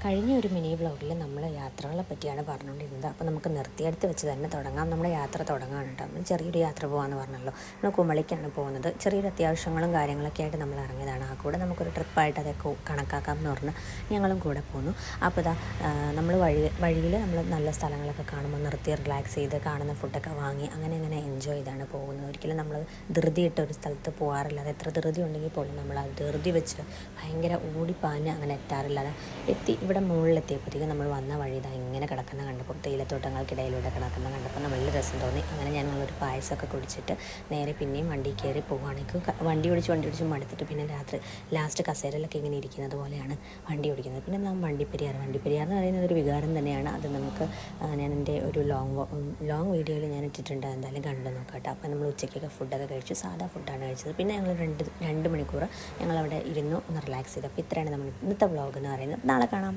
കഴിഞ്ഞ ഒരു മിനി വ്ളോഗിൽ നമ്മൾ യാത്രകളെ പറ്റിയാണ് പറഞ്ഞുകൊണ്ടിരുന്നത്. അപ്പോൾ നമുക്ക് നിർത്തിയെടുത്ത് വെച്ച് തന്നെ തുടങ്ങാം. നമ്മുടെ യാത്ര തുടങ്ങാണ് കേട്ടോ. നമ്മൾ ചെറിയൊരു യാത്ര പോകാമെന്ന് പറഞ്ഞല്ലോ. നമ്മൾ കുമളിക്കാണ് പോകുന്നത്. ചെറിയൊരു അത്യാവശ്യങ്ങളും കാര്യങ്ങളൊക്കെ ആയിട്ട് നമ്മൾ ഇറങ്ങിയതാണ്. ആ കൂടെ നമുക്കൊരു ട്രിപ്പായിട്ട് അതൊക്കെ കണക്കാക്കാം എന്ന് പറഞ്ഞ് ഞങ്ങളും കൂടെ പോന്നു. അപ്പോൾ ഇതാ നമ്മൾ വഴിയിൽ നമ്മൾ നല്ല സ്ഥലങ്ങളൊക്കെ കാണുമ്പോൾ നിർത്തി റിലാക്സ് ചെയ്ത് കാണുന്ന ഫുഡൊക്കെ വാങ്ങി അങ്ങനെ എൻജോയ് ചെയ്താണ് പോകുന്നത്. ഒരിക്കലും നമ്മൾ ധൃതിയിട്ട ഒരു സ്ഥലത്ത് പോകാറില്ല. അത് എത്ര ധൃതി ഉണ്ടെങ്കിൽ പോലും നമ്മൾ ആ ധൃതി വെച്ച് ഭയങ്കര ഓടിപ്പാഞ്ഞ് അങ്ങനെ എത്താറില്ല. ഇവിടെ മുകളിലെത്തിയപ്പോഴത്തേക്കും നമ്മൾ വന്ന വഴി ഇതാ ഇങ്ങനെ കിടക്കുന്ന കണ്ടപ്പോൾ തേയിലത്തോട്ടങ്ങൾക്കിടയിലൂടെ കിടക്കുന്ന കണ്ടപ്പോൾ നല്ല രസം തോന്നി. അങ്ങനെ ഞങ്ങളൊരു പായസമൊക്കെ കുടിച്ചിട്ട് നേരെ പിന്നെയും വണ്ടി കയറി പോവുകയാണെങ്കിൽ വണ്ടി ഓടിച്ച് മടുത്തിട്ട് പിന്നെ ലാസ്റ്റ് കസേരയിലൊക്കെ ഇങ്ങനെ ഇരിക്കുന്നത് പോലെയാണ് വണ്ടി ഓടിക്കുന്നത്. പിന്നെ നാം വണ്ടിപ്പെരിയാർ എന്ന് പറയുന്നത് ഒരു വികാരം തന്നെയാണ്. അത് നമുക്ക് ഞാൻ എൻ്റെ ഒരു ലോങ് വീഡിയോയിൽ ഞാൻ ഇട്ടിട്ടുണ്ട്, എന്തായാലും കണ്ടു നോക്കാം കേട്ടോ. അപ്പോൾ നമ്മൾ ഉച്ചയ്ക്കൊക്കെ ഫുഡൊക്കെ കഴിച്ചു, സാധാ ഫുഡാണ് കഴിച്ചത്. പിന്നെ ഞങ്ങൾ രണ്ട് മണിക്കൂർ ഞങ്ങളവിടെ ഇരുന്നു ഒന്ന് റിലാക്സ് ചെയ്തു. അപ്പോൾ ഇത്രയാണ് നമ്മൾ ഇന്നത്തെ വ്ളോഗ് എന്ന് പറയുന്നത്. നാളെ കാണാം.